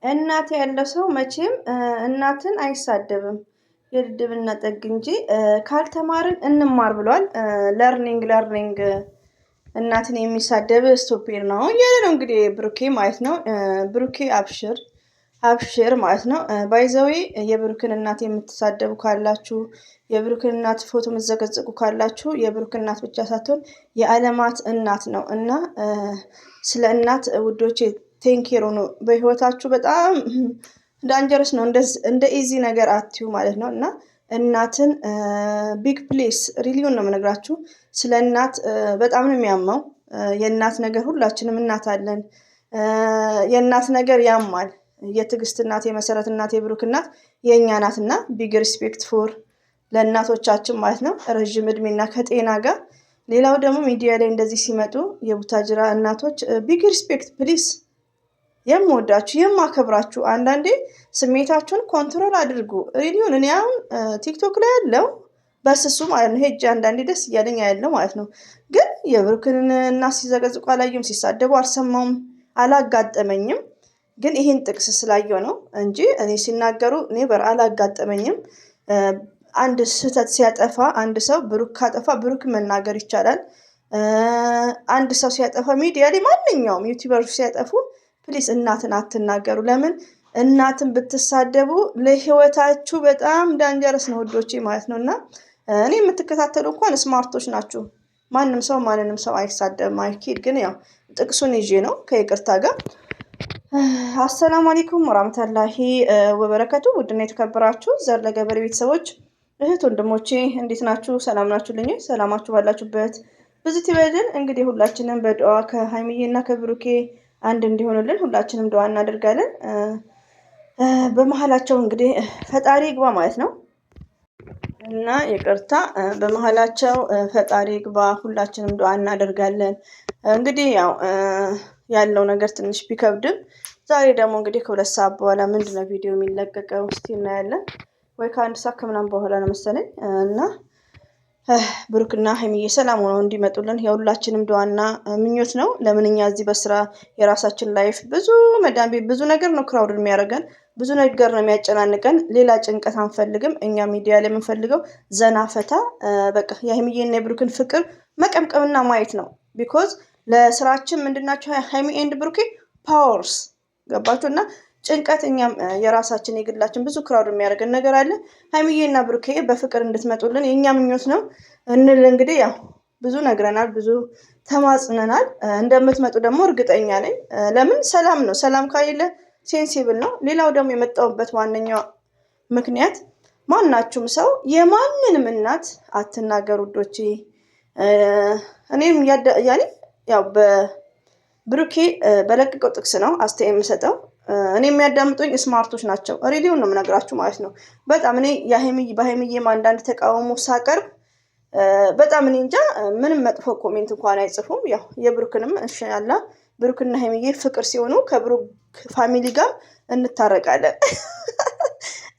እናት ያለ ሰው መቼም እናትን አይሳደብም። የድድብና ጠግ እንጂ ካልተማርን እንማር ብሏል። ለርኒንግ እናትን የሚሳደብ ስቶፔር ነው እያለ ነው እንግዲህ ብሩኬ ማለት ነው። ብሩኬ አብሽር ማለት ነው። ባይዘዌ የብሩክን እናት የምትሳደቡ ካላችሁ፣ የብሩክን እናት ፎቶ የምትዘቀዝቁ ካላችሁ የብሩክን እናት ብቻ ሳትሆን የዓለማት እናት ነው እና ስለ እናት ውዶቼ ቴንኬር ሆኖ በህይወታችሁ በጣም ዳንጀረስ ነው። እንደ ኢዚ ነገር አትዩ ማለት ነው እና እናትን ቢግ ፕሌስ ሪሊዮን ነው የምነግራችሁ። ስለ እናት በጣም ነው የሚያመው። የእናት ነገር ሁላችንም እናት አለን። የእናት ነገር ያማል። የትዕግስት እናት፣ የመሰረት እናት፣ የብሩክ እናት የእኛ ናት እና ቢግ ሪስፔክት ፎር ለእናቶቻችን ማለት ነው። ረዥም እድሜና ከጤና ጋር። ሌላው ደግሞ ሚዲያ ላይ እንደዚህ ሲመጡ የቡታጅራ እናቶች ቢግ ሪስፔክት ፕሊስ። የምወዳችሁ የማከብራችሁ፣ አንዳንዴ ስሜታችሁን ኮንትሮል አድርጉ። ሪሊዮን እኔ አሁን ቲክቶክ ላይ ያለው በስሱ ማለት ነው ሄጄ አንዳንዴ ደስ እያለኝ ያለው ማለት ነው። ግን የብሩክን እናት ሲዘቀዝቁ አላየሁም፣ ሲሳደቡ አልሰማውም፣ አላጋጠመኝም። ግን ይህን ጥቅስ ስላየው ነው እንጂ እኔ ሲናገሩ እኔ አላጋጠመኝም። አንድ ስህተት ሲያጠፋ አንድ ሰው ብሩክ ካጠፋ ብሩክ መናገር ይቻላል። አንድ ሰው ሲያጠፋ ሚዲያ ላይ ማንኛውም ዩቲዩበሮች ሲያጠፉ ፕሊስ እናትን አትናገሩ። ለምን እናትን ብትሳደቡ ለህይወታችሁ በጣም ዳንጀረስ ነው ውዶቼ ማለት ነው። እና እኔ የምትከታተሉ እንኳን ስማርቶች ናችሁ። ማንም ሰው ማንንም ሰው አይሳደብም አይኪድ። ግን ያው ጥቅሱን ይዤ ነው ከይቅርታ ጋር። አሰላሙ አለይኩም ወራህመቱላሂ ወበረከቱ። ውድና የተከበራችሁ ዘር ለገበሬ ቤተሰቦች እህት ወንድሞቼ እንዴት ናችሁ? ሰላም ናችሁልኝ? ሰላማችሁ ባላችሁበት ብዙ ይበልን። እንግዲህ ሁላችንም በዱዓ ከሀይሚዬና ከብሩኬ አንድ እንዲሆኑልን ሁላችንም ዱዓ እናደርጋለን። በመሀላቸው እንግዲህ ፈጣሪ ግባ ማለት ነው እና ይቅርታ በመሀላቸው ፈጣሪ ግባ፣ ሁላችንም ዱዓ እናደርጋለን። እንግዲህ ያለው ነገር ትንሽ ቢከብድም ዛሬ ደግሞ እንግዲህ ከ2 ሰዓት በኋላ ምንድነው ቪዲዮ የሚለቀቀው እስቲ እናያለን። ወይ ከ1 ሰዓት ከምናምን በኋላ ነው መሰለኝ እና ብሩክና ሀይሚዬ ሰላም ሆነው እንዲመጡልን የሁላችንም ዱዓና ምኞት ነው። ለምን እኛ እዚህ በስራ የራሳችን ላይፍ ብዙ መዳን ቤት ብዙ ነገር ነው ክራውድ የሚያደርገን፣ ብዙ ነገር ነው የሚያጨናንቀን። ሌላ ጭንቀት አንፈልግም። እኛ ሚዲያ ላይ የምንፈልገው ዘና ፈታ በቃ የሀይሚዬና የብሩክን ፍቅር መቀምቀምና ማየት ነው። ቢኮዝ ለስራችን ምንድናቸው ሀይሚ ኤንድ ብሩኬ ፓወርስ ገባችሁ እና ጭንቀት እኛም የራሳችን የግላችን ብዙ ክራውድ የሚያደርገን ነገር አለ። ሀይሚዬና ብሩኬ በፍቅር እንድትመጡልን የእኛ ምኞት ነው እንል እንግዲህ ያው ብዙ ነግረናል፣ ብዙ ተማጽነናል። እንደምትመጡ ደግሞ እርግጠኛ ነኝ። ለምን ሰላም ነው። ሰላም ካሌለ ሴንሲብል ነው። ሌላው ደግሞ የመጣሁበት ዋነኛው ምክንያት ማናችሁም ሰው የማንንም እናት አትናገሩ ውዶቼ። እኔም ያው በብሩኬ በለቀቀው ጥቅስ ነው አስተያየት የምሰጠው። እኔ የሚያዳምጡኝ ስማርቶች ናቸው። ሬዲዮን ነው የምነግራችሁ ማለት ነው። በጣም እኔ በሀይሚዬም አንዳንድ ተቃውሞ ሳቀርብ በጣም እኔ እንጃ ምንም መጥፎ ኮሜንት እንኳን አይጽፉም። ያው የብሩክንም እንሻላ ብሩክና ሀይሚዬ ፍቅር ሲሆኑ ከብሩክ ፋሚሊ ጋር እንታረቃለን።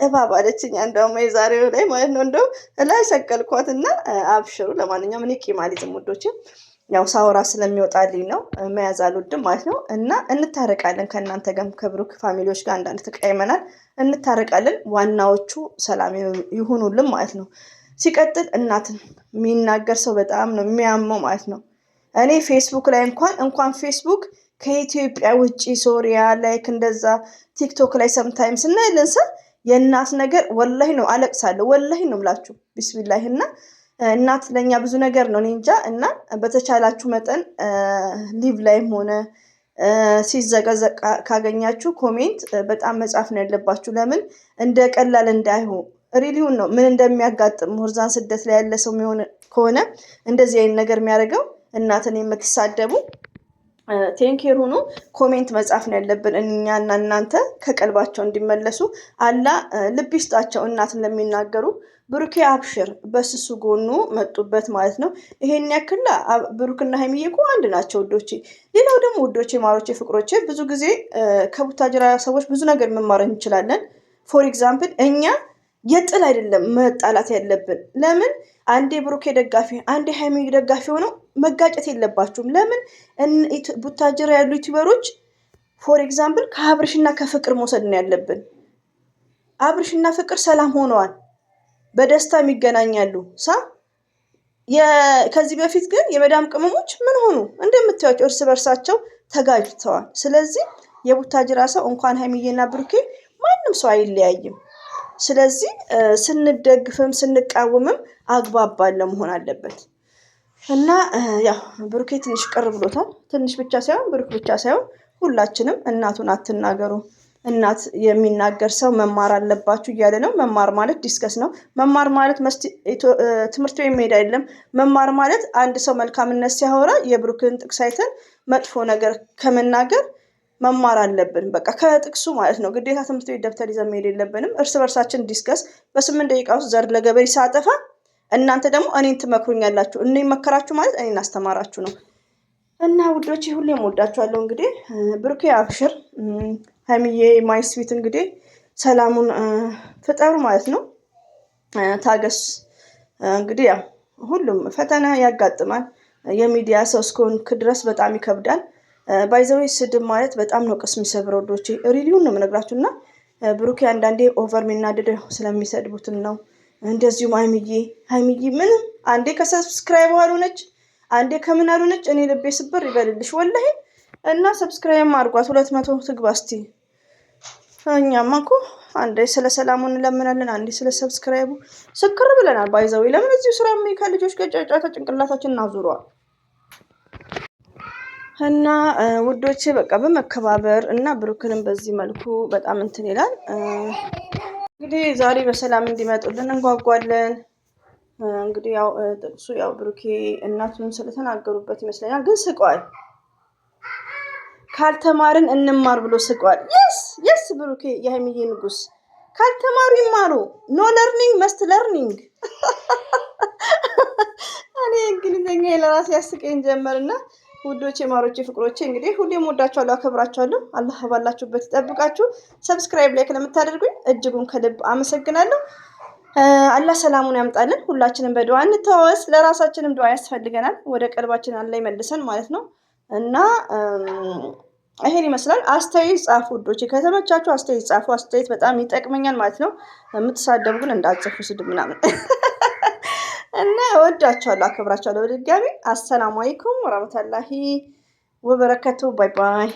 እባብ አለችኝ እንደውም የዛሬው ላይ ማለት ነው። እንደው ላይ ሰቀልኳትና አብሽሩ። ለማንኛውም እኔ ቂም አልይዝም ውዶችን፣ ያው ሳወራ ስለሚወጣልኝ ነው፣ መያዝ አልወድም ማለት ነው። እና እንታረቃለን ከእናንተ ጋር ከብሩክ ፋሚሊዎች ጋር አንዳንድ ተቀያይመናል፣ እንታረቃለን። ዋናዎቹ ሰላም ይሁኑልን ማለት ነው። ሲቀጥል እናትን የሚናገር ሰው በጣም ነው የሚያመው ማለት ነው። እኔ ፌስቡክ ላይ እንኳን ፌስቡክ ከኢትዮጵያ ውጭ ሶሪያ ላይክ እንደዛ ቲክቶክ ላይ ሰምታይምስ እናያለን። የእናት ነገር ወላሂ ነው አለቅሳለሁ። ወላሂ ነው ምላችሁ ቢስሚላህ። እና እናት ለኛ ብዙ ነገር ነው። እኔ እንጃ። እና በተቻላችሁ መጠን ሊቭ ላይም ሆነ ሲዘቀዘቅ ካገኛችሁ ኮሜንት በጣም መጻፍ ነው ያለባችሁ። ለምን እንደ ቀላል እንዳይሆን ሪሊውን ነው ምን እንደሚያጋጥም ሞርዛን ስደት ላይ ያለ ሰው የሚሆን ከሆነ እንደዚህ አይነት ነገር የሚያደርገው እናትን የምትሳደቡ ቴንኬር ሆኖ ኮሜንት መጻፍ ነው ያለብን። እኛና እናንተ ከቀልባቸው እንዲመለሱ አላ ልብ ይስጣቸው እናትን ለሚናገሩ። ብሩኬ አብሽር በስሱ ጎኑ መጡበት ማለት ነው። ይሄን ያክል ብሩክና ሀይሚዬ እኮ አንድ ናቸው ውዶቼ። ሌላው ደግሞ ውዶቼ፣ ማሮቼ፣ ፍቅሮቼ ብዙ ጊዜ ከቡታጅራ ሰዎች ብዙ ነገር መማር እንችላለን። ፎር ኤግዛምፕል እኛ የጥል አይደለም መጣላት ያለብን። ለምን አንዴ ብሩኬ ደጋፊ አንዴ ሀይሚ ደጋፊ ሆነው መጋጨት የለባችሁም። ለምን ቡታጅራ ያሉ ዩቲዩበሮች ፎር ኤግዛምፕል ከአብርሽና ከፍቅር መውሰድ ነው ያለብን። አብርሽና ፍቅር ሰላም ሆነዋል፣ በደስታም ይገናኛሉ። ከዚህ በፊት ግን የመዳም ቅመሞች ምን ሆኑ? እንደምታዩቸው እርስ በርሳቸው ተጋጅተዋል። ስለዚህ የቡታጅራ ሰው እንኳን ሀይሚዬና ብሩኬ ማንም ሰው አይለያይም። ስለዚህ ስንደግፍም ስንቃወምም አግባብ ባለው መሆን አለበት እና ያው ብሩኬ ትንሽ ቅር ብሎታል። ትንሽ ብቻ ሳይሆን ብሩክ ብቻ ሳይሆን ሁላችንም እናቱን አትናገሩ፣ እናት የሚናገር ሰው መማር አለባችሁ እያለ ነው። መማር ማለት ዲስከስ ነው። መማር ማለት ትምህርት ቤት መሄድ አይደለም። መማር ማለት አንድ ሰው መልካምነት ሲያወራ የብሩክን ጥቅስ አይተን መጥፎ ነገር ከመናገር መማር አለብን። በቃ ከጥቅሱ ማለት ነው። ግዴታ ትምህርት ቤት ደብተር ይዘን መሄድ የለብንም። እርስ በርሳችን ዲስከስ በ8 ደቂቃ ውስጥ ዘር ለገበሬ ሳጠፋ እናንተ ደግሞ እኔን ትመክሩኛላችሁ። እኔ መከራችሁ ማለት እኔን አስተማራችሁ ነው። እና ውዶቼ ሁሌም ወዳችኋለሁ። እንግዲህ ብሩኬ አብሽር፣ ሀይሚዬ ማይስዊት እንግዲህ ሰላሙን ፍጠሩ ማለት ነው። ታገስ። እንግዲህ ያው ሁሉም ፈተና ያጋጥማል። የሚዲያ ሰው እስከሆንክ ድረስ በጣም ይከብዳል። ባይዘዌ ስድብ ማለት በጣም ነው ቅስም የሚሰብረው ወዶቼ። ሪሊውን ነው የምነግራችሁ። እና ብሩኬ አንዳንዴ ኦቨር የሚናደደው ስለሚሰድቡትን ነው። እንደዚሁም ሀይሚዬ ምንም አንዴ ከሰብስክራይብ አልሆነች፣ አንዴ ከምን አልሆነች፣ እኔ ልቤ ስብር ይበልልሽ ወላሂ። እና ሰብስክራይብ አድርጓት 200 ትግባ እስቲ። እኛማ እኮ አንዴ ስለ ሰላሙ እንለምናለን፣ አንዴ ስለ ሰብስክራይቡ ስክር ብለናል። ባይዘዌ ለምን እዚሁ ስራ ከልጆች ጋር ጫጫታ ጭንቅላታችን እናዙረዋል። እና ውዶቼ በቃ በመከባበር እና ብሩክንም በዚህ መልኩ በጣም እንትን ይላል። እንግዲህ ዛሬ በሰላም እንዲመጡልን እንጓጓለን። እንግዲህ ያው ጥቅሱ ያው ብሩኬ እናቱን ስለተናገሩበት ይመስለኛል። ግን ስቋል፣ ካልተማርን እንማር ብሎ ስቋል። የስ ብሩኬ የሀይሚዬ ንጉስ፣ ካልተማሩ ይማሩ። ኖ ለርኒንግ መስት ለርኒንግ። እኔ እንግሊዝኛ ለራሴ ያስቀኝ ጀመርና ውዶቼ ማሮቼ ፍቅሮቼ እንግዲህ ሁሌም ወዳችኋለሁ፣ አከብራችኋለሁ። አላህ ባላችሁበት ይጠብቃችሁ። ሰብስክራይብ ላይክ ለምታደርጉኝ እጅጉን ከልብ አመሰግናለሁ። አላህ ሰላሙን ያምጣልን። ሁላችንም በዱዓ እንተዋወስ። ለራሳችንም ዱዓ ያስፈልገናል። ወደ ቀልባችን አላህ ይመልሰን ማለት ነው። እና ይሄን ይመስላል። አስተያየት ጻፉ ውዶቼ፣ ከተመቻችሁ አስተያየት ጻፉ። አስተያየት በጣም ይጠቅመኛል ማለት ነው። የምትሳደቡ ግን እንዳትጽፉ ስድብ ምናምን። እና እወዳችኋለሁ፣ አከብራችኋለሁ። በድጋሚ አሰላሙ አለይኩም ወራህመቱላሂ ወበረከቱ። ባይ ባይ።